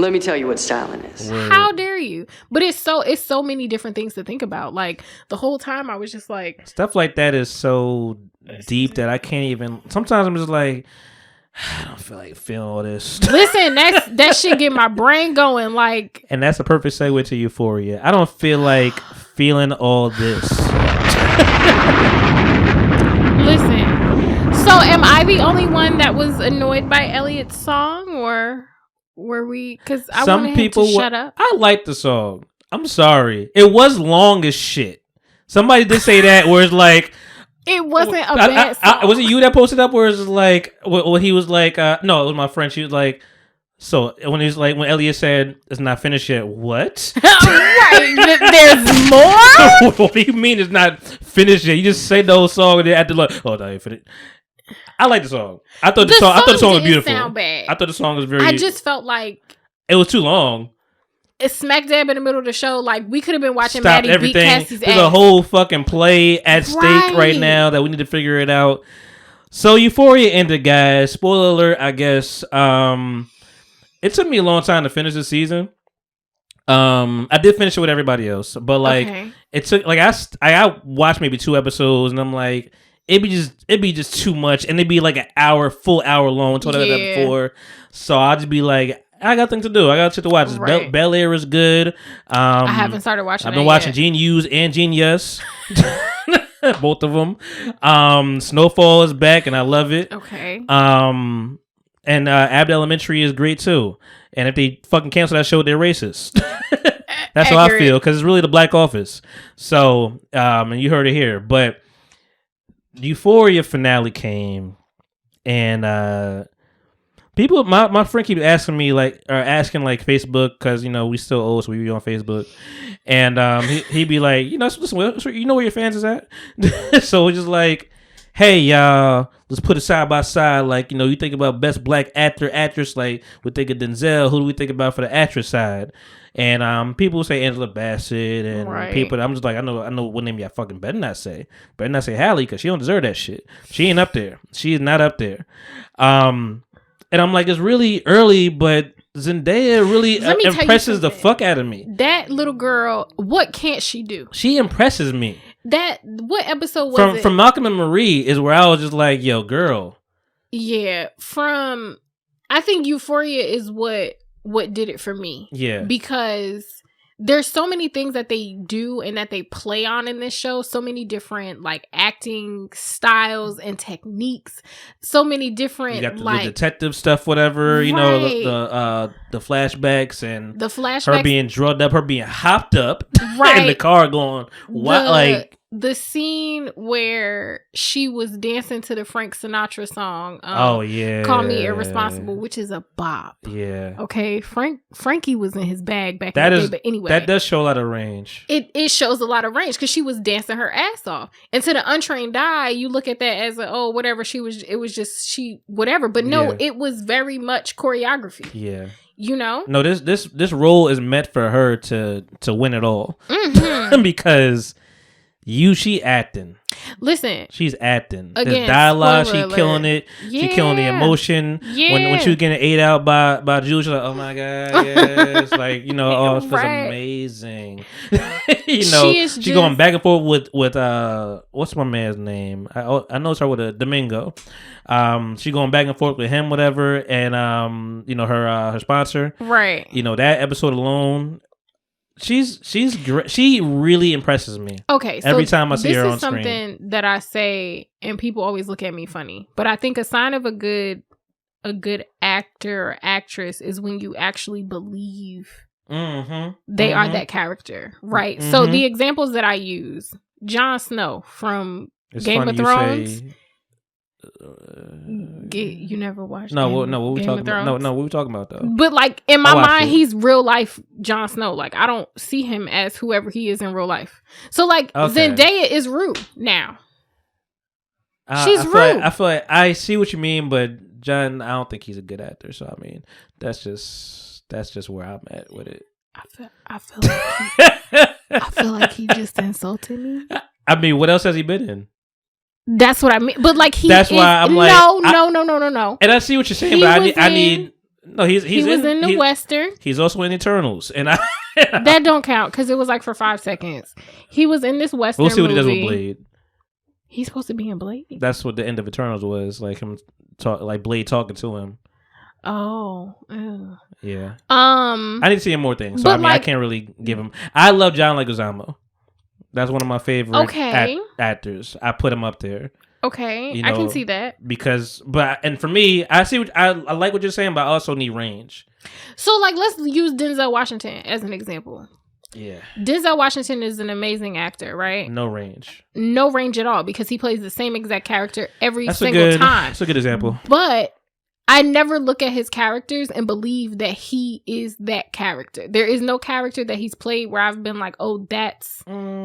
Let me tell you what styling is. How dare you? But it's so many different things to think about. Like the whole time I was just like, stuff like that is so deep that I can't even. Sometimes I'm just like, I don't feel like feeling all this. Listen, that shit get my brain going. Like, and that's a perfect segue to Euphoria. I don't feel like feeling all this. Listen. So am I the only one that was annoyed by Elliot's song, or were we? Because I wanted him to shut up. I like the song. I'm sorry. It was long as shit. Somebody did say that where it's like. It wasn't a bad song. Was it you that posted up where it's like, when he was like, no, it was my friend. She was like, so when he was like, when Elliot said it's not finished yet, what? Right, there's more? What do you mean it's not finished yet? You just say the whole song and then after like, oh, no, ain't finished. I like the song. I thought the song was beautiful. Sound bad. I thought the song was very. I just felt like it was too long. It's smack dab in the middle of the show. Like we could have been watching Stop Maddie everything. beat Cassie's There's ass. a whole fucking play at stake right now that we need to figure it out. So Euphoria ended, guys. Spoiler alert, I guess. It took me a long time to finish the season. I did finish it with everybody else, but like it took like I watched maybe 2 episodes and I'm like. It'd be just too much, and it'd be like an full hour long. Told that before, so I'll just be like, I got things to do. I got shit to watch. Right. Bel Air is good. I haven't started watching. I've been watching Genius and Genius, both of them. Snowfall is back, and I love it. Okay. And Abbott Elementary is great too. And if they fucking cancel that show, they're racist. That's how I feel because it's really the Black Office. So, and you heard it here, but. Euphoria finale came, and people, my friend keep asking me asking Facebook because we still old, so we be on Facebook, and he'd be like, listen, you know where your fans is at, so it's just like, hey y'all, let's put it side by side, like you think about best black actress, like we think of Denzel, who do we think about for the actress side? And people say Angela Bassett and people. I'm just like, I know what name y'all fucking better not say Halle because she don't deserve that shit. She ain't up there. She is not up there. And I'm like, it's really early, but Zendaya really impresses the fuck out of me. That little girl, what can't she do? She impresses me. What episode was it? From Malcolm and Marie is where I was just like, yo, girl. Yeah, I think Euphoria is what did it for me. Yeah. Because there's so many things that they do and that they play on in this show. So many different like acting styles and techniques. So many different you got the detective stuff, whatever, right. The flashbacks and her being drugged up, her being hopped up right. in the car going, what the scene where she was dancing to the Frank Sinatra song, "Call Me Irresponsible," which is a bop. Yeah. Okay, Frankie was in his bag back in the day, but anyway, that does show a lot of range. It shows a lot of range because she was dancing her ass off, and to the untrained eye, you look at that as whatever she was. It was just whatever, but no, it was very much choreography. Yeah. No, this role is meant for her to win it all because. She acting. Listen, she's acting. Again, the dialogue, she alert. killing it. Yeah. She killing the emotion. Yeah. When she was getting ate out by Jules, she's like, oh my god, yes, like it feels amazing. She's going back and forth with what's my man's name? I know it's her with a Domingo. She going back and forth with him, whatever, and her sponsor, right? That episode alone. She's great. She really impresses me. Okay, so every time I see her on screen. This is something that I say, and people always look at me funny. But I think a sign of a good actor or actress is when you actually believe they are that character, right? Mm-hmm. So the examples that I use: Jon Snow from Game of Thrones. You never watched? No, what we talking about? No, what we talking about though? But like in my mind, he's real life Jon Snow. Like I don't see him as whoever he is in real life. So like Zendaya is Rue now. She's Rue. I feel like I see what you mean, but John, I don't think he's a good actor. So I mean, that's just where I'm at with it. I feel like he just insulted me. I mean, what else has he been in? That's what I mean. But like that's why I'm like no. And I see what you're saying, but I need No, he was in the Western. He's also in Eternals, and that don't count because it was like for 5 seconds. He was in this Western. We'll see what movie. he does with Blade. He's supposed to be in Blade. That's what the end of Eternals was, like him like Blade talking to him. Oh, ew. Yeah. I need to see him more things. So I mean, I can't really give him. I love John Leguizamo. That's one of my favorite actors. I put him up there. Okay, I can see that and for me, I like what you're saying, but I also need range. So, like, let's use Denzel Washington as an example. Yeah, Denzel Washington is an amazing actor, right? No range at all because he plays the same exact character every single time. That's a good example. But I never look at his characters and believe that he is that character. There is no character that he's played where I've been like, oh,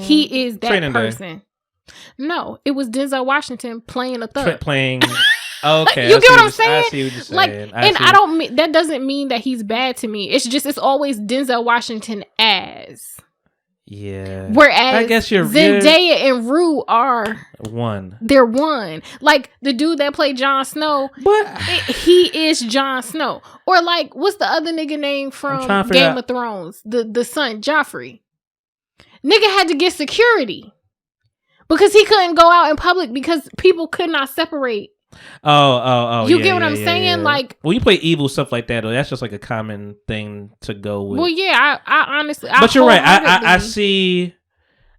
he is that person. Day. No, it was Denzel Washington playing a thug. Okay, you get what I'm saying? I see what you're saying. Like, I don't mean that doesn't mean that he's bad to me. It's always Denzel Washington as. Yeah. Whereas I guess Zendaya and Rue are one. They're one. Like the dude that played Jon Snow, he is Jon Snow. Or like, what's the other nigga name from Game of Thrones? The son, Joffrey. Nigga had to get security because he couldn't go out in public because people could not separate. You get what I'm saying? Yeah. Like, when you play evil stuff like that, that's just like a common thing to go with. Well, yeah, I honestly, but you're right.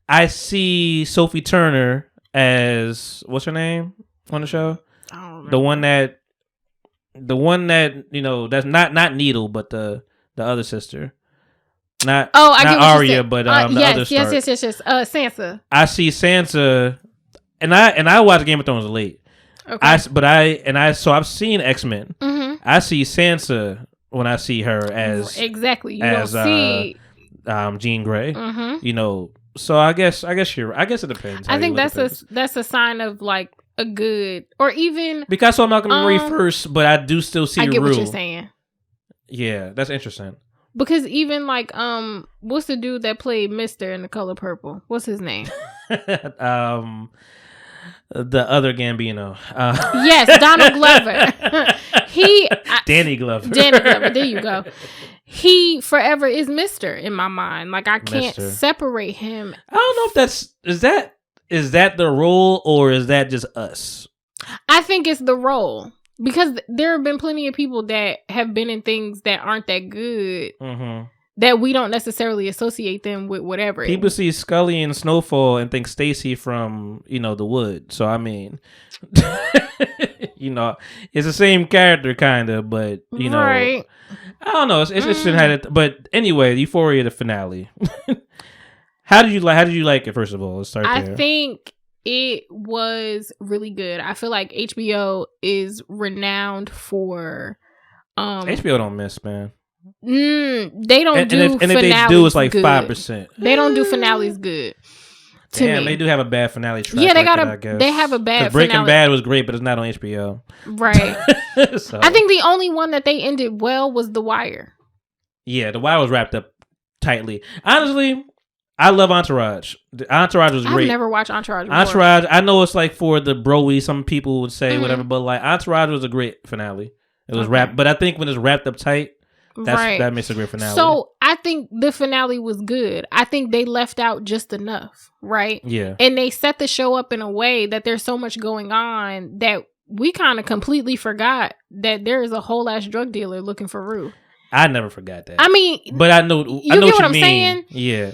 I see Sophie Turner as what's her name on the show? The one that that's not Needle, but the other sister. Not Arya, but the other Stark. Yes. Sansa. I see Sansa, and I watch Game of Thrones late. Okay. So I've seen X-Men. Mm-hmm. I see Sansa when I see her as exactly. You don't see Jean Grey. Mm-hmm. So I guess it depends. I think that's a sign of like a good or even because I saw Malcolm and Marie first, but I do still see. I get what you're saying. Yeah, that's interesting. Because even like what's the dude that played Mr. in The Color Purple? What's his name? The other Gambino. Yes, Donald Glover. Danny Glover. Danny Glover. There you go. He forever is Mr. in my mind. Like I can't separate him. I don't know if is that the role or is that just us? I think it's the role. Because there have been plenty of people that have been in things that aren't that good that we don't necessarily associate them with whatever. People see Scully and Snowfall and think Stacy from, The Wood. So, I mean, it's the same character kind of, but, right. I don't know. It's interesting how it, but anyway, Euphoria, the finale. How did you like it, first of all? Let's start there. I think it was really good. I feel like HBO is renowned for HBO don't miss, man. They don't do finales. And if they do, it's like 5%. They don't do finales good. Damn, they do have a bad finale track. Yeah, they have a bad Breaking finale. Bad was great, but it's not on HBO. Right. So. I think the only one that they ended well was The Wire. Yeah, The Wire was wrapped up tightly. Honestly, I love Entourage. Entourage was great. I've never watched Entourage before. Entourage, I know it's like for the broy, some people would say whatever, but like Entourage was a great finale. It was wrapped, but I think when it's wrapped up tight, that makes a great finale. So I think the finale was good. I think they left out just enough, right? Yeah. And they set the show up in a way that there's so much going on that we kind of completely forgot that there is a whole ass drug dealer looking for Rue. I never forgot that. I mean, but I know you get what I'm saying? Yeah.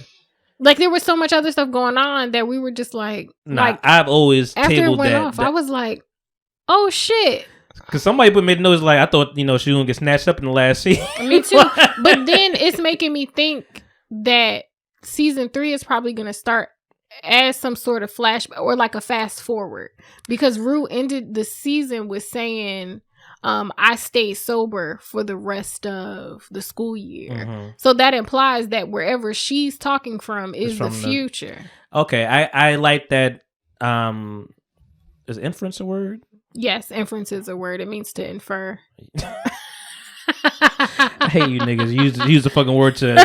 Like there was so much other stuff going on that we were just like, I've always after tabled it went off. I was like, oh shit. Because somebody made notes like, I thought, she was going to get snatched up in the last season. Me too. But then it's making me think that season 3 is probably going to start as some sort of flashback or like a fast forward. Because Rue ended the season with saying, I stayed sober for the rest of the school year. Mm-hmm. So that implies that wherever she's talking from is the future. Okay, I like that. Is inference a word? Yes, inference is a word. It means to infer. I hate you niggas. Use the fucking word to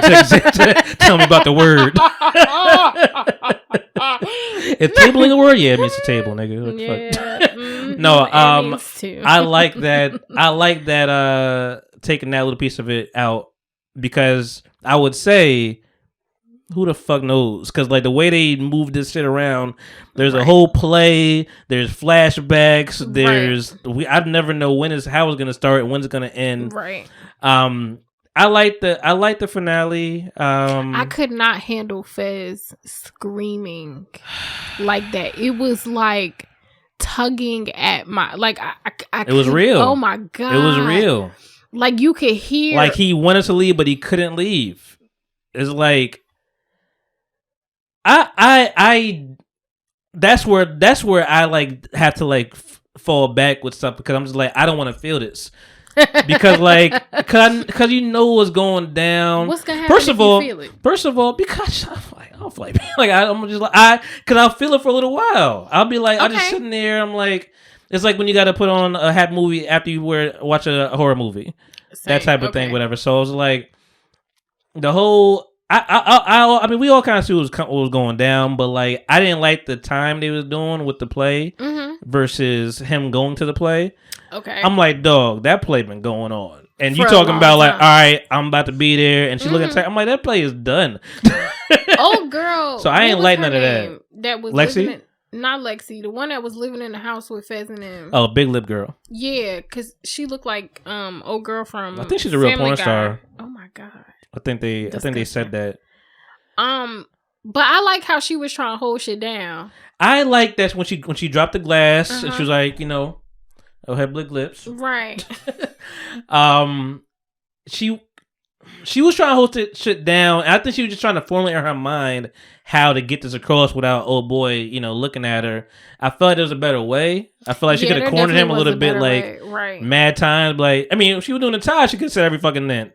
tell me about the word. Is tabling a word? Yeah, it means to table, nigga. No, I like that. I like that. taking that little piece of it out because I would say, who the fuck knows? Because like the way they move this shit around, there's a whole play, there's flashbacks, there's I never know how it's gonna start, when it's gonna end. Right. I like the finale. I could not handle Fez screaming like that. It was like tugging at my it was real. Oh my god, it was real. Like you could hear, like he wanted to leave, but he couldn't leave. It's like I that's where I like have to like fall back with stuff because I'm just like I don't want to feel this. Because because you know what's going down. What's gonna happen if you feel it? First of all, because I'm just like because I'll feel it for a little while. I'll be like, I'm just sitting there. I'm like, it's like when you got to put on a happy movie after you watch a horror movie, that type of thing, whatever. So it was like the whole. I mean, we all kind of see what was going down, but like I didn't like the time they was doing with the play versus him going to the play. Okay, I'm like, dog, that play been going on, and you talking about like, all right, I'm about to be there, and she looking at, I'm like, that play is done. Oh, girl. So I ain't like none of that. That was Lexi, not Lexi, the one that was living in the house with Fez and him. Oh, big lip girl. Yeah, because she looked like old girl from. I think she's a real porn star. Oh my god. I think they said that. But I like how she was trying to hold shit down. I like that when she dropped the glass and she was like, oh, had big lips. Right. She was trying to hold it shit down. I think she was just trying to formulate in her mind how to get this across without old boy, looking at her. I felt like there was a better way. I feel like she could have cornered him a little bit, like mad times. Like, I mean, if she was doing the tie, she could have said everything then.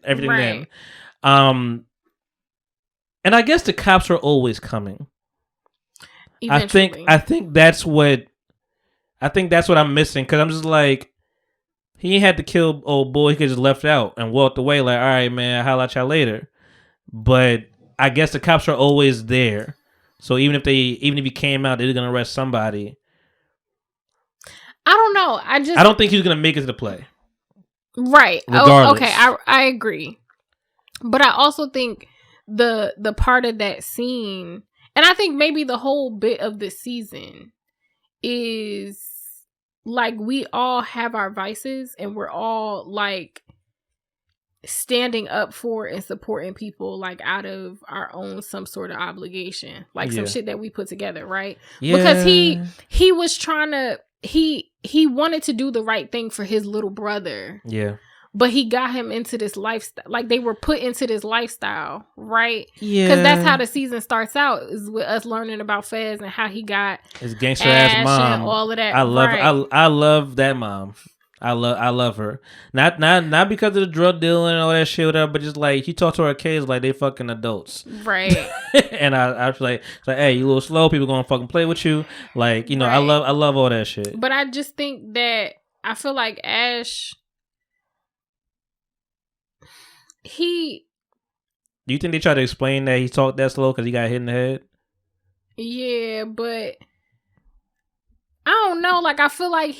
And I guess the cops are always coming. Eventually. I think that's what I'm missing, because I'm just like, he ain't had to kill old boy. He could just left out and walked away like, all right, man, I'll holler at y'all later. But I guess the cops are always there. So even if he came out, they're gonna arrest somebody. I don't know. I don't think he's gonna make it to the play. Right. Regardless. Oh, okay. I agree. But I also think the part of that scene, and I think maybe the whole bit of the season is like we all have our vices and we're all like standing up for and supporting people like out of our own some sort of obligation, like some shit that we put together, right? Yeah. Because he was trying to he wanted to do the right thing for his little brother. Yeah. But he got him into this lifestyle. Like, they were put into this lifestyle, right? Yeah. Because that's how the season starts out, is with us learning about Fez and how he got his gangster ass mom. And all of that. I love that mom. I love her. Not because of the drug dealing and all that shit, whatever, but just like he talked to her kids like they fucking adults. Right. And I was like, hey, you a little slow, people gonna fucking play with you. Like, right. I love all that shit. But I just think that I feel like Ash, do you think they try to explain that he talked that slow because he got hit in the head? Yeah, but I don't know. Like, I feel like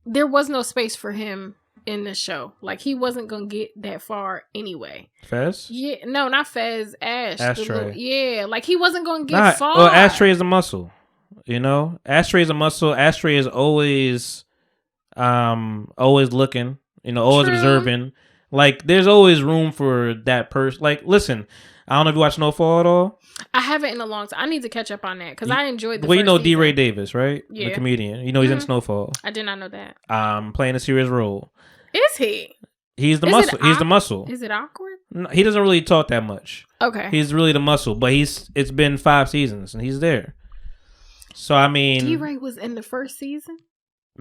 there was no space for him in the show. Like, he wasn't gonna get that far anyway. Fez? Yeah, no, not Fez. Ash. Ashtray. Like, he wasn't gonna get far. Well, Ashtray is a muscle. Ashtray is a muscle. Ashtray is always looking. Always True. Observing. Like, there's always room for that person. Like, listen, I don't know if you watch Snowfall at all. I haven't in a long time. I need to catch up on that because I enjoyed the first season. D. Ray Davis, right? Yeah. The comedian. He's in Snowfall. I did not know that. Playing a serious role. Is he? He's the muscle. He's the muscle. Is it awkward? No, he doesn't really talk that much. Okay. He's really the muscle, but it's been 5 seasons and he's there. So, I mean, D. Ray was in the first season?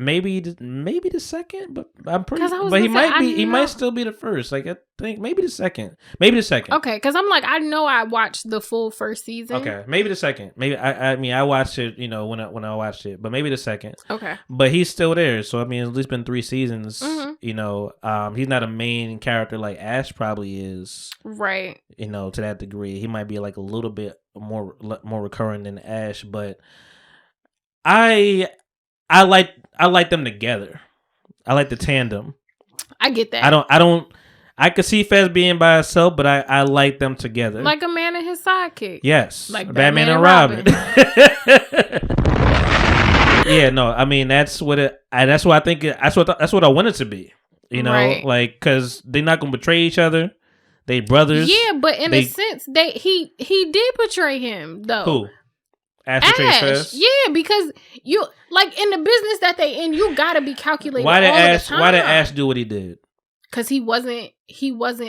Maybe the second, but I'm pretty. But he might still be the first. Like, I think maybe the second. Okay, because I'm like, I know I watched the full first season. Okay, maybe the second. Maybe I watched it. When I watched it, but maybe the second. Okay, but he's still there. So I mean, it's at least been 3 seasons. Mm-hmm. He's not a main character like Ash probably is. Right. To that degree, he might be like a little bit more recurring than Ash, but I like them together. I like the tandem. I get that. I could see Fez being by herself, but I like them together. Like a man and his sidekick. Yes. Like Batman and Robin. Yeah, no, I mean that's what I think that's what I want it to be. You know, right. like because they're not gonna betray each other. They brothers. Yeah, but in a sense, he did betray him though. Who? Ash. Yeah, because you like in the business that they in, you gotta be calculated. Why did Ash do what he did? Because he wasn't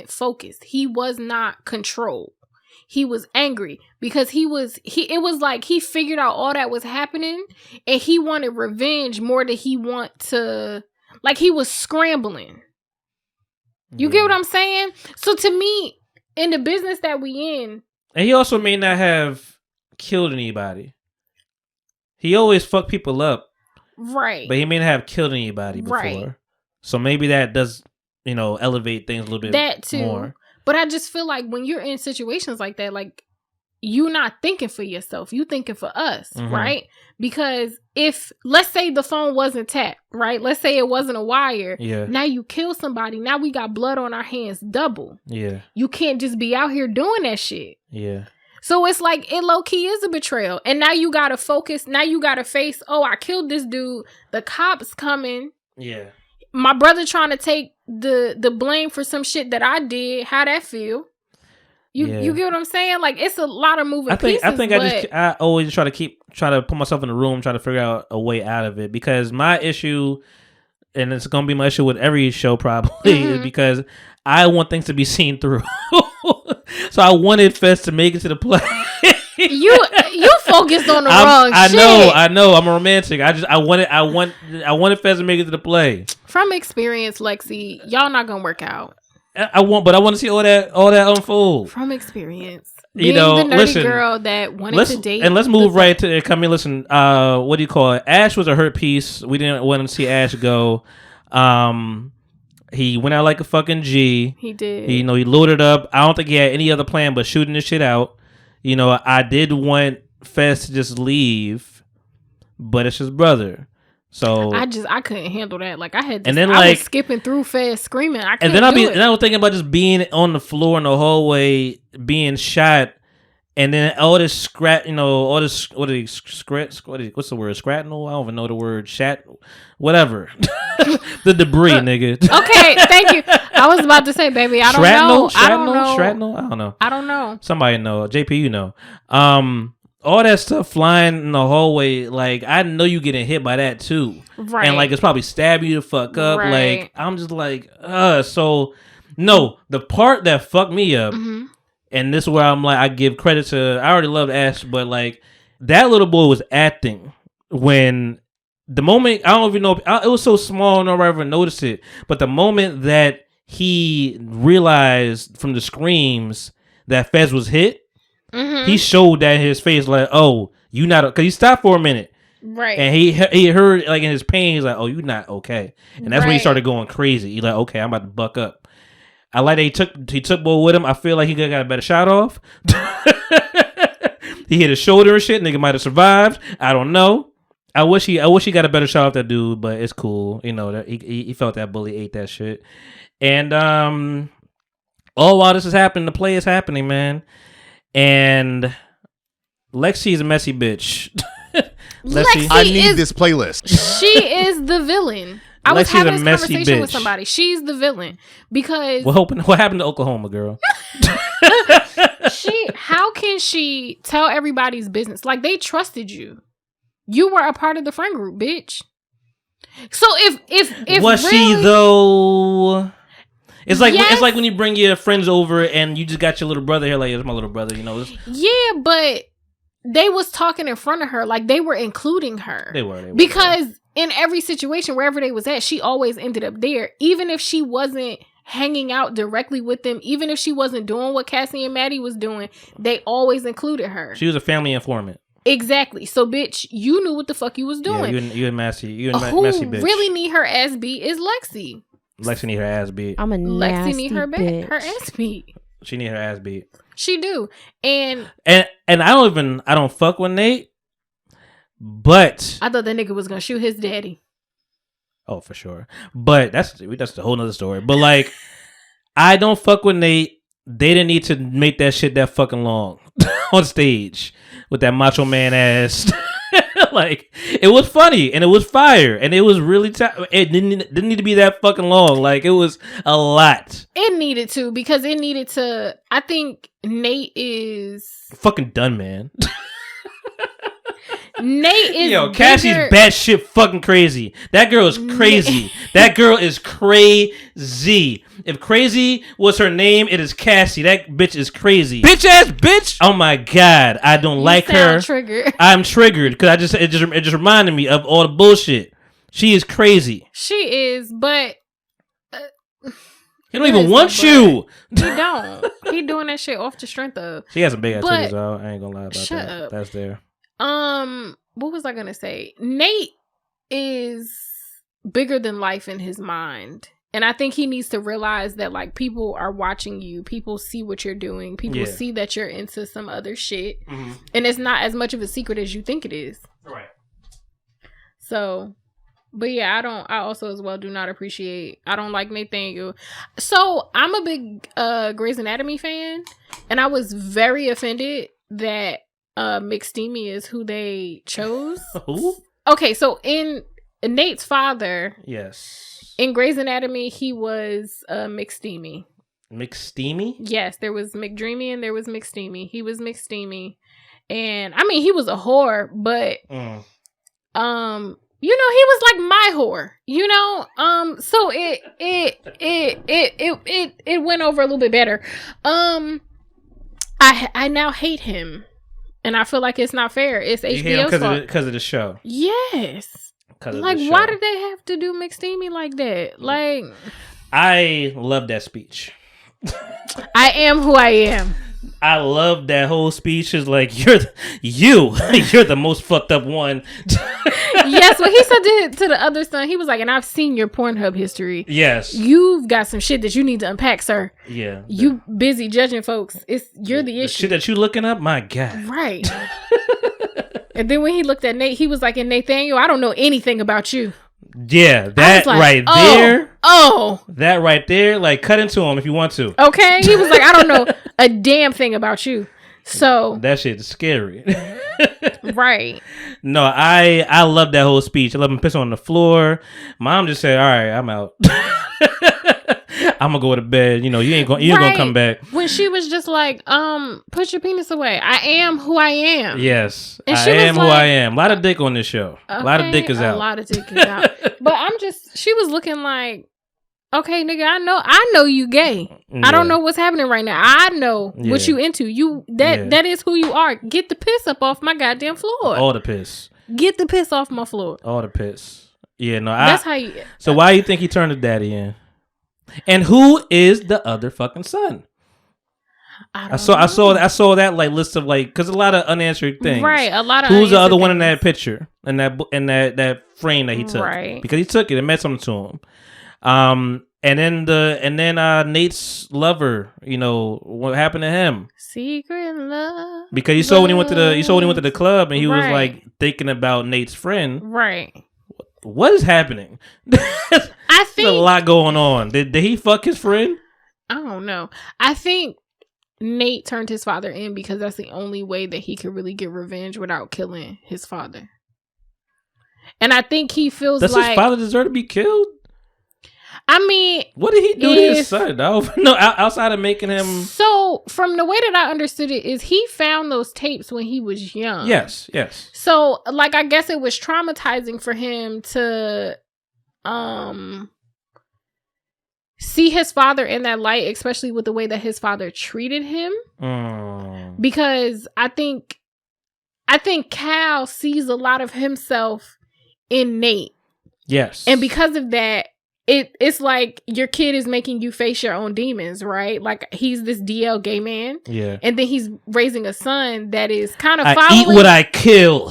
focused. He was not controlled. He was angry because it was like he figured out all that was happening and he wanted revenge more than he want to, like he was scrambling. You get what I'm saying? So to me, in the business that we in, and he also may not have killed anybody. He always fucked people up, right? But he may not have killed anybody before. Right. So maybe that does, elevate things a little bit. That too. More. But I just feel like when you're in situations like that, like you're not thinking for yourself, you thinking for us, right? Because if, let's say the phone wasn't tapped, right? Let's say it wasn't a wire. Yeah. Now you kill somebody. Now we got blood on our hands double. Yeah. You can't just be out here doing that shit. Yeah. So it's like it low key is a betrayal. And now you gotta focus. Now you gotta face, oh, I killed this dude. The cops coming. Yeah. My brother trying to take the blame for some shit that I did. How that feel? You get what I'm saying? Like it's a lot of moving pieces. I always try to put myself in the room, try to figure out a way out of it, because my issue, and it's gonna be my issue with every show probably, is because I want things to be seen through. So I wanted Fez to make it to the play. You focused on the wrong shit. I know. I'm a romantic. I wanted Fez to make it to the play. From experience, Lexi, y'all not gonna work out. I want to see all that unfold. From experience, being the nerdy girl that wanted to date, and let's move right to it. Come here, listen. What do you call it? Ash was a hurt piece. We didn't want to see Ash go. He went out like a fucking G. He did. He loaded up. I don't think he had any other plan but shooting this shit out. I did want Fez to just leave, but it's his brother. So I couldn't handle that. Like I was skipping through Fez screaming. I couldn't and I was thinking about just being on the floor in the hallway, being shot, and then all this scrat, all this what's the word? Scratnal? I don't even know the word. Shat, whatever. The debris, nigga. Okay, thank you. I was about to say, baby, I don't know. Shrapnel? I don't know. Somebody know. JP, you know. All that stuff flying in the hallway, like I know you getting hit by that too, right? And like it's probably stab you the fuck up. Right. Like I'm just like, So no, the part that fucked me up, and this is where I'm like, I give credit to. I already loved Ash, but like that little boy was acting when the moment, I don't even know, it was so small, nobody ever noticed it. But the moment that he realized from the screams that Fez was hit. He showed that in his face, like, oh, you not, because he stopped for a minute, right? And he heard, like, in his pain, he's like, oh, you not okay, and that's when he started going crazy. He's like, okay, I'm about to buck up. I like that he took boy with him. I feel like he got a better shot off. He hit his shoulder and shit. Nigga might have survived. I don't know. I wish he got a better shot off that dude, but it's cool. That he felt that bully ate that shit, and all while this is happening, the play is happening, man. And Lexi's a messy bitch. Lexi I need this playlist. She is the villain. I was having this conversation with somebody. She's the villain because what happened to Oklahoma, girl? How can she tell everybody's business? Like they trusted you. You were a part of the friend group, bitch. So if was really, she though? It's like when you bring your friends over and you just got your little brother here, like, it's my little brother, Yeah, but they was talking in front of her, like they were including her. They were. Because in every situation, wherever they was at, she always ended up there. Even if she wasn't hanging out directly with them, even if she wasn't doing what Cassie and Maddie was doing, they always included her. She was a family informant. Exactly. So, bitch, you knew what the fuck you was doing. Yeah, you and messy bitch. Who really need her ass beat is Lexi. Lexi need her ass beat. I'm a nasty Lexi need her ass beat. She need her ass beat. She do. And I don't fuck with Nate, but I thought that nigga was gonna shoot his daddy. Oh, for sure. But that's the whole nother story. But like, I don't fuck with Nate. They didn't need to make that shit that fucking long on stage with that Macho Man ass. Like, it was funny and it was fire and it was really it didn't need to be that fucking long. Like, it was a lot. It needed to, because it needed to. I think Nate is fucking done, man. Nate is Cassie's batshit fucking crazy. That girl is crazy. That girl is crazy. If crazy was her name, it is Cassie. That bitch is crazy. Bitch ass bitch. Oh my god, I don't like her. Triggered. I'm triggered because it just reminded me of all the bullshit. She is crazy. She is, but he don't even want you. He don't. He doing that shit off the strength of. She has some big ass titties, though. I ain't gonna lie about shut that. Up. That's there. What was I gonna say? Nate is bigger than life in his mind. And I think he needs to realize that, like, people are watching you. People see what you're doing. People see that you're into some other shit. Mm-hmm. And it's not as much of a secret as you think it is. Right. So, but yeah, I also as well do not appreciate, I don't like Nathaniel. So, I'm a big Grey's Anatomy fan. And I was very offended that McSteamy is who they chose. Who? Okay, so in Nate's father, yes, in Grey's Anatomy, he was McSteamy. McSteamy? Yes, there was McDreamy and there was McSteamy. He was McSteamy, and I mean, he was a whore, but you know, he was like my whore. You know, so it went over a little bit better. I now hate him. And I feel like it's not fair. It's HBO's fault. Because of the show. Yes. Like, why did they have to do McSteamy like that? Like, I love that speech. I am who I am. I love that whole speech. Is like, you're the most fucked up one. Yes, what he said to the other son, he was like, and I've seen your Pornhub history. Yes. You've got some shit that you need to unpack, sir. Yeah. You busy judging folks. You're the issue. The shit that you looking up? My God. Right. And then when he looked at Nate, he was like, and Nathaniel, I don't know anything about you. Yeah, that like, right there. Oh. That right there. Like, cut into him if you want to. Okay. He was like, I don't know a damn thing about you. So. That shit is scary. Right. No, I love that whole speech. I love him pissing on the floor. Mom just said, all right, I'm out. I'm gonna go to bed. You know, you ain't gonna come back. When she was just like, put your penis away. I am who I am. Yes. And I am who I am. A lot of dick on this show. Okay, a lot of dick is out. A lot of dick is out. But she was looking like, okay, nigga, I know you gay. Yeah. I don't know what's happening right now. I know what you into. That is who you are. Get the piss up off my goddamn floor. All the piss. Get the piss off my floor. All the piss. Yeah, no. That's how you. So why you think he turned his daddy in? And who is the other fucking son? I saw that like list of like, because a lot of unanswered things. Right, a lot of. Who's the other one in that picture and that frame that he took? Right, because he took it and meant something to him. And then Nate's lover, you know, what happened to him? Secret love. Because you saw when he went to the club and he was like thinking about Nate's friend. Right. What is happening? I think there's a lot going on. Did he fuck his friend? I don't know. I think Nate turned his father in because that's the only way that he could really get revenge without killing his father. And I think he feels Does his father deserve to be killed? I mean, what did he do to his son? No, outside of making him. So, from the way that I understood it, is he found those tapes when he was young. Yes. So, like, I guess it was traumatizing for him to see his father in that light, especially with the way that his father treated him. Because I think Cal sees a lot of himself in Nate. Yes. And because of that, it's like your kid is making you face your own demons, right? Like, he's this DL gay man. Yeah. And then he's raising a son that is kind of I following. Eat what I kill.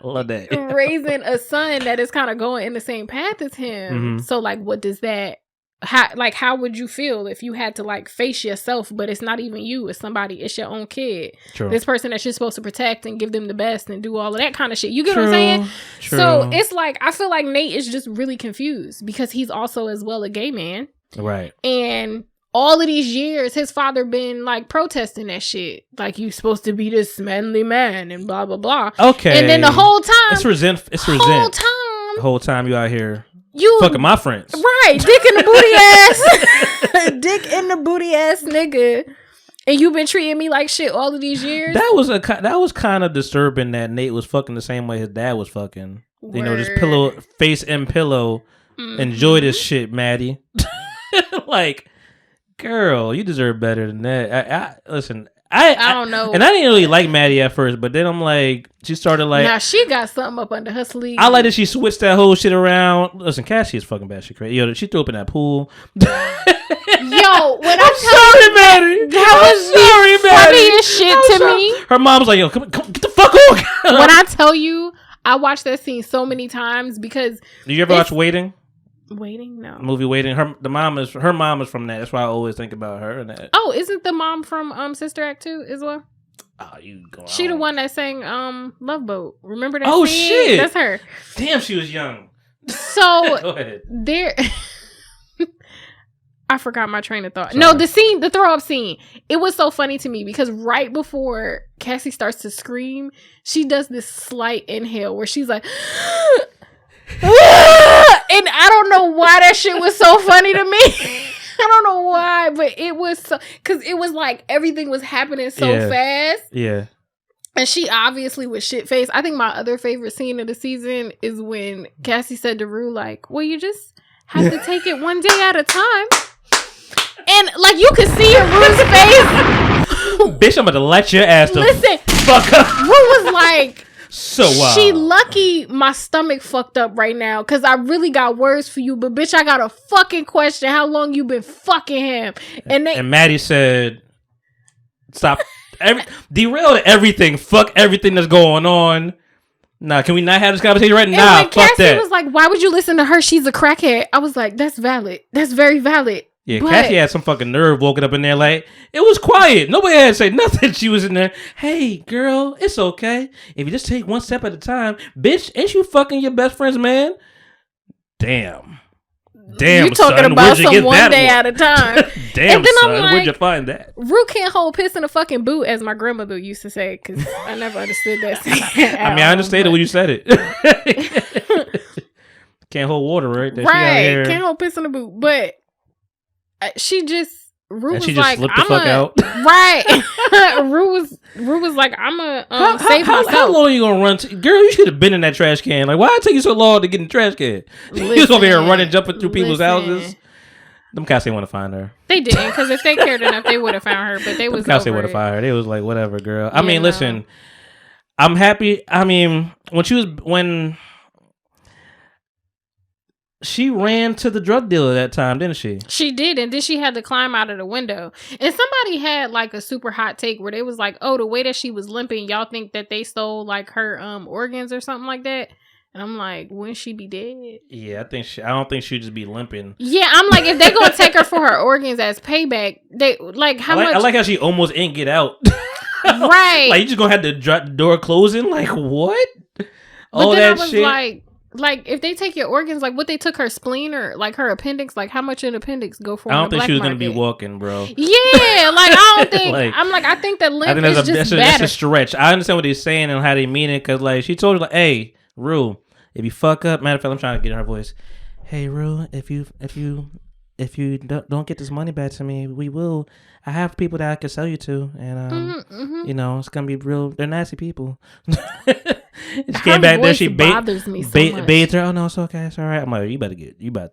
Love that. Raising a son that is kind of going in the same path as him. Mm-hmm. So, like, what does that how would you feel if you had to like face yourself, but it's not even you, it's somebody, it's your own kid. True. This person that you're supposed to protect and give them the best and do all of that kind of shit. You get what I'm saying? True. So it's like, I feel like Nate is just really confused because he's also as well a gay man. Right. And all of these years, his father been like protesting that shit. Like, you supposed to be this manly man and blah, blah, blah. Okay. And then the whole time. It's resent. The whole time you out here. You fucking my friends. Right. Dick in the booty ass. Dick in the booty ass nigga. And you've been treating me like shit all of these years. That was kind of disturbing that Nate was fucking the same way his dad was fucking. Word. You know, just pillow, face and pillow. Mm-hmm. Enjoy this shit, Maddie. Like, girl, you deserve better than that. Listen. I don't know. And I didn't really like Maddie at first, but then I'm like, she started like. Now she got something up under her sleeve. I like that she switched that whole shit around. Listen, Cassie is fucking bad. She crazy. Yo, she threw up in that pool. Yo, when I'm sorry, Maddie. That was the funniest shit to me. Her mom was like, yo, come get the fuck on. When I tell you, I watched that scene so many times because. Do you ever watch Waiting? Waiting? No. Movie Waiting. Her mom is from that. That's why I always think about her and that. Oh, isn't the mom from Sister Act 2 as well? Oh, you go. She the one that sang Love Boat. Remember that? Oh scene? Shit, that's her. Damn, she was young. So go ahead. There. I forgot my train of thought. Sorry. No, the throw up scene. It was so funny to me because right before Cassie starts to scream, she does this slight inhale where she's like. And I don't know why that shit was so funny to me. I don't know why, but it was so, because it was like everything was happening so fast. Yeah. And she obviously was shit faced. I think my other favorite scene of the season is when Cassie said to Rue, like, well, you just have to take it one day at a time. And like you could see in Rue's face. Bitch, I'm gonna let your ass listen, fuck up. Rue was like, so wild. She lucky my stomach fucked up right now because I really got words for you, but bitch, I got a fucking question. How long you been fucking him? And Maddie said, stop. Derailed everything. Fuck everything that's going on. Nah, can we not have this conversation right now? Fuck Cassie that. was like, why would you listen to her? She's a crackhead. I was like, that's valid. That's very valid. Yeah, but Cassie had some fucking nerve walking up in there like, it was quiet. Nobody had to say nothing. She was in there, hey, girl, it's okay. If you just take one step at a time. Bitch, ain't you fucking your best friend's man? Damn, you talking son, about some one day at a time. Damn, son, like, where'd you find that? Rue can't hold piss in a fucking boot, as my grandmother used to say, because I never understood that. I mean, I understand it when you said it. Can't hold water, right? Right, can't hold piss in a boot, but... Rue was like, slipped the fuck out. Right. Rue was like, I'm gonna save myself. How long are you gonna run? Girl, you should have been in that trash can. Like, why did it take you so long to get in the trash can? You was over here running, jumping through people's houses. Them cats didn't want to find her. They didn't, because if they cared enough, they would have found her. But they was cats would have found her. They was like, whatever, girl. I mean, listen, I'm happy. I mean, when she ran to the drug dealer that time, didn't she? She did, and then she had to climb out of the window. And somebody had like a super hot take where they was like, oh, the way that she was limping, y'all think that they stole like her organs or something like that? And I'm like, wouldn't she be dead? Yeah, I don't think she'd just be limping. Yeah, I'm like, if they gonna take her for her organs as payback, they like how much? I like how she almost ain't get out. Right. Like, you just gonna have the door closing? Like, what? All that I was shit. Like, if they take your organs, like what they took her spleen or like her appendix, like how much an appendix go for? I don't think she was going to be walking, bro. Yeah, like I don't think. I think that limp is just better. That's a stretch. I understand what he's saying and how they mean it, because like she told her, like, hey, Rue, if you fuck up, matter of fact, I'm trying to get in her voice. Hey, Rue, if you don't get this money back to me, we will. I have people that I can sell you to, and you know, it's gonna be real. They're nasty people. She came back there. She bathed her. Oh no, it's okay. It's all right. I'm like, you better.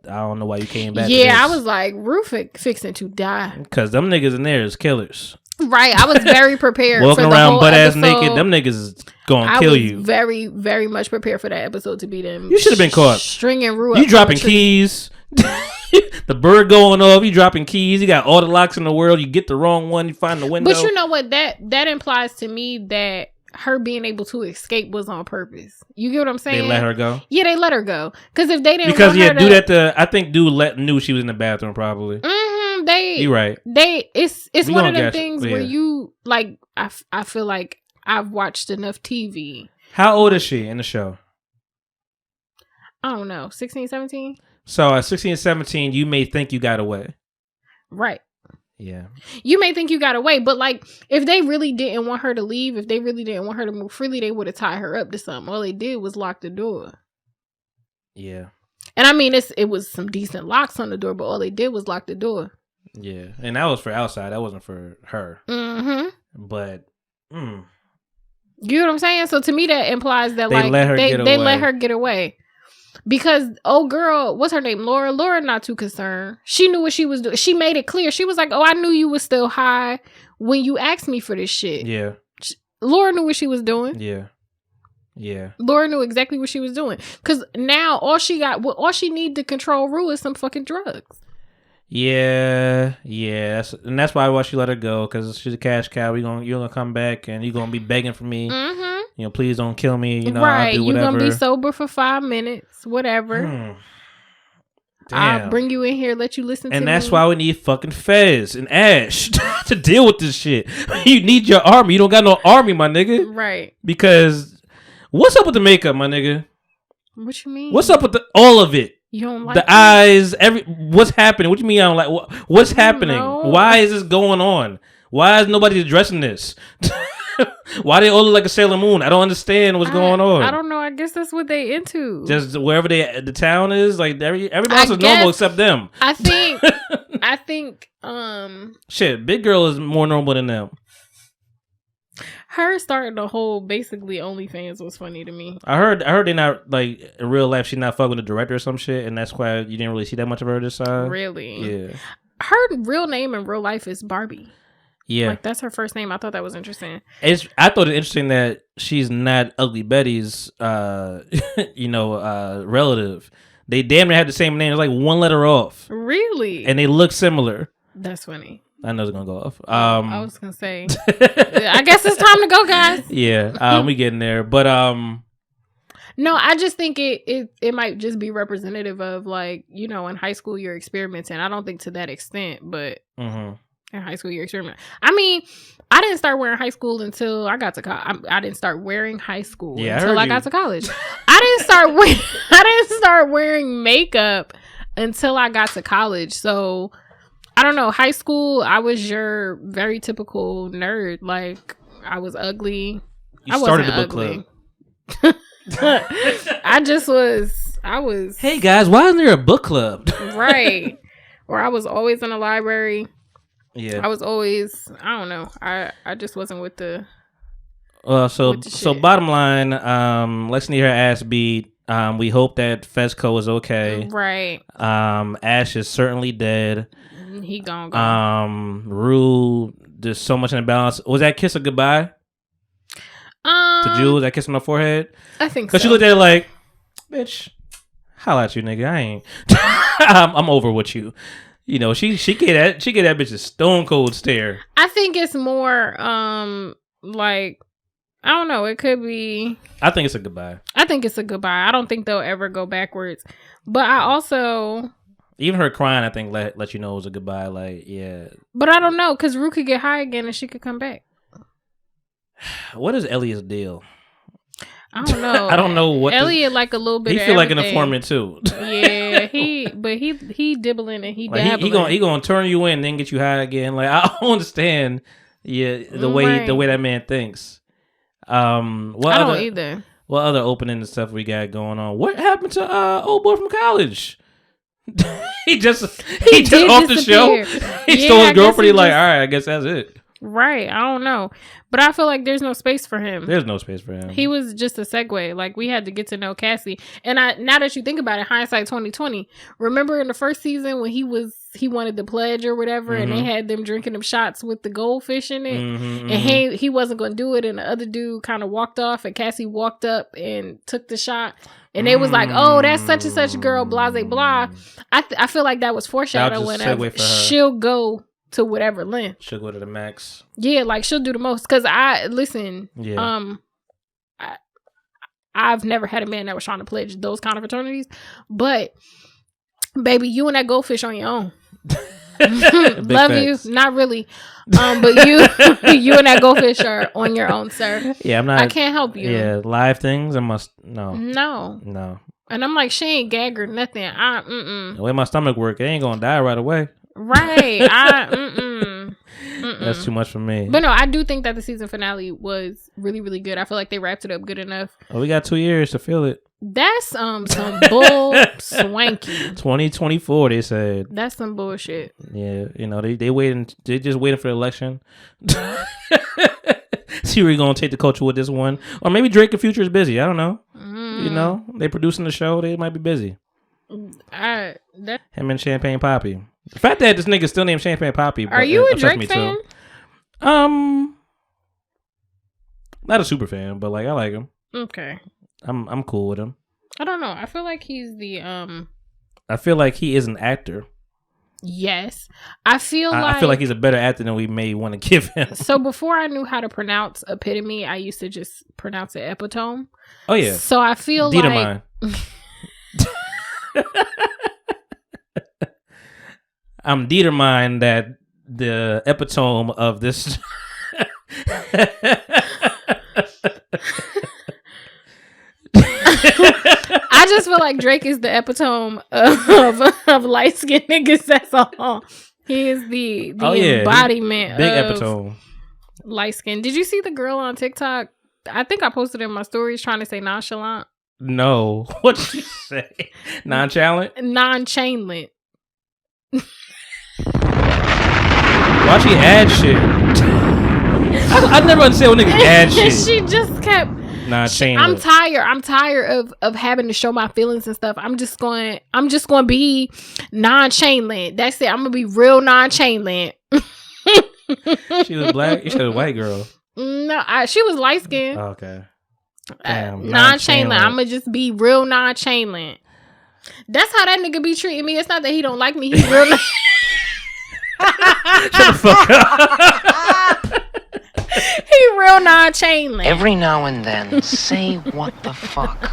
I don't know why you came back. Yeah, I was like, Rue fixing to die, because them niggas in there is killers. Right. I was very prepared. Walking around butt ass naked. Them niggas is gonna kill you. Very, very much prepared for that episode to be them. You should have been caught stringing Rue. You dropping keys. The bird going off, you dropping keys, you got all the locks in the world, you get the wrong one, you find the window. But you know what, that implies to me that her being able to escape was on purpose. You get what I'm saying? They let her go? Yeah, they let her go. Because if they didn't Because, want her I think dude knew she was in the bathroom, probably. You're right. It's one of them things where you, like, I feel like I've watched enough TV. How old is she in the show? I don't know. 16, 17? So at 16 and 17, you may think you got away. Right. Yeah. You may think you got away, but like if they really didn't want her to leave, if they really didn't want her to move freely, they would have tied her up to something. All they did was lock the door. Yeah. And I mean, it was some decent locks on the door, but all they did was lock the door. Yeah. And that was for outside. That wasn't for her. Mm-hmm. But, You know what I'm saying? So to me, that implies that they let her get away. Because, oh girl, what's her name? Laura not too concerned. She knew what she was doing. She made it clear. She was like, oh, I knew you was still high when you asked me for this shit. Yeah. Laura knew what she was doing. Yeah. Yeah. Laura knew exactly what she was doing. Because now all she need to control Rue is some fucking drugs. Yeah. That's why she let her go. Because she's a cash cow. You're gonna come back and you're gonna be begging for me. Mm-hmm. You know, please don't kill me. You know, right. I'll do whatever. You're going to be sober for 5 minutes, whatever. I'll bring you in here, let you listen to me. And that's why we need fucking Fez and Ash to deal with this shit. You need your army. You don't got no army, my nigga. Right. Because what's up with the makeup, my nigga? What you mean? What's up with all of it? You don't like the eyes, what's happening? What you mean I don't like? What's happening? Know. Why is this going on? Why is nobody addressing this? Why they all look like a Sailor Moon? I don't understand what's going on. I don't know. I guess that's what they into. Just wherever the town is, like everybody else is normal except them. I think. Shit, Big Girl is more normal than them. Her starting the whole basically OnlyFans was funny to me. I heard they not like in real life. She not fucking with the director or some shit, and that's why you didn't really see that much of her this side. Really? Yeah. Her real name in real life is Barbie. Yeah, like that's her first name. I thought that was interesting. I thought it interesting that she's not Ugly Betty's, relative. They damn near have the same name. It's like one letter off. Really? And they look similar. That's funny. I know it's gonna go off. I was gonna say. I guess it's time to go, guys. Yeah, we getting there, but no, I just think it might just be representative of like in high school you're experimenting. I don't think to that extent, but. Mm-hmm. In high school, you're experimenting. I mean, I didn't start wearing high school until I got to college. I didn't start wearing high school until I got to college. I didn't start wearing makeup until I got to college. So I don't know. High school, I was your very typical nerd. Like I was ugly. You started the book club. I was. Hey guys, why isn't there a book club? Right. Or I was always in the library. Yeah, I was always. I don't know. I just wasn't with the. So bottom line, let's need her ass beat. We hope that Fezco is okay. Right. Ash is certainly dead. He gone. Rue, there's so much in the balance. Was that kiss a goodbye? To Jules, that kiss on the forehead. I think so. Because she looked at it like, bitch, holla at you, nigga. I ain't. I'm over with you. You know, she get that bitch a stone cold stare. I think it's more like I don't know, it could be I think it's a goodbye. I don't think they'll ever go backwards. But I also even her crying, I think let you know it was a goodbye, like, yeah. But I don't know, because Rue could get high again and she could come back. What is Elliot's deal? I don't know. I don't know what Elliot like a little bit. He feel like an informant too. Yeah, he dibbling and he dabbling. He gonna turn you in, then get you high again. Like I don't understand. Yeah, the way that man thinks. I don't either. What other opening and stuff we got going on? What happened to old boy from college? he just off the show. He told his girlfriend, all right, I guess that's it. Right. I don't know. But I feel like there's no space for him. There's no space for him. He was just a segue. Like, we had to get to know Cassie. And now that you think about it, hindsight 2020, remember in the first season when he wanted the pledge or whatever, and they had them drinking them shots with the goldfish in it, and he wasn't going to do it, and the other dude kind of walked off, and Cassie walked up and took the shot. And they was like, oh, that's such and such girl, blah, blah, blah. I feel like that was foreshadowing of she'll go to whatever length. She'll go to the max. Yeah, like she'll do the most. Cause I've never had a man that was trying to pledge those kind of fraternities, but baby, you and that goldfish on your own. Love facts. You, not really, but you and that goldfish are on your own, sir. Yeah, I'm not. I can't help you. Yeah, live things. I must no. And I'm like, she ain't gag or nothing. The way my stomach work, it ain't gonna die right away. Right. That's too much for me. But no, I do think that the season finale was really, really good. I feel like they wrapped it up good enough. Oh, we got 2 years to feel it. That's some bull swanky. 2024, they said. That's some bullshit. Yeah, you know, they waiting. They just waiting for the election. See where you gonna take the culture with this one, or maybe Drake and Future is busy. I don't know. You know, they producing the show. They might be busy. Him and Champagne Poppy. The fact that this nigga still named Champagne Poppy. Are you a Drake fan? Not a super fan, but like I like him. Okay. I'm cool with him. I don't know. I feel like he's the I feel like he is an actor. Yes. I feel like he's a better actor than we may want to give him. So before I knew how to pronounce Epitome, I used to just pronounce it Epitome. Oh yeah. So I feel Dietermine. I'm determined that the epitome of this. I just feel like Drake is the epitome of light skinned niggas. That's all. He is the embodiment big of epitome. Light skin. Did you see the girl on TikTok? I think I posted in my stories trying to say nonchalant. No. What did you say? Nonchalant? Nonchalant. Why she add shit? I never understand when niggas add shit. She just kept. I'm tired of having to show my feelings and stuff. I'm just going to be nonchalant. That's it. I'm gonna be real nonchalant. She was black. You said a white girl. No, she was light skinned. Oh, okay. Damn, nonchalant. I'm gonna just be real nonchalant. That's how that nigga be treating me. It's not that he don't like me. He's real. Shut the fuck up. He real nonchalant. Every now and then, say what the fuck.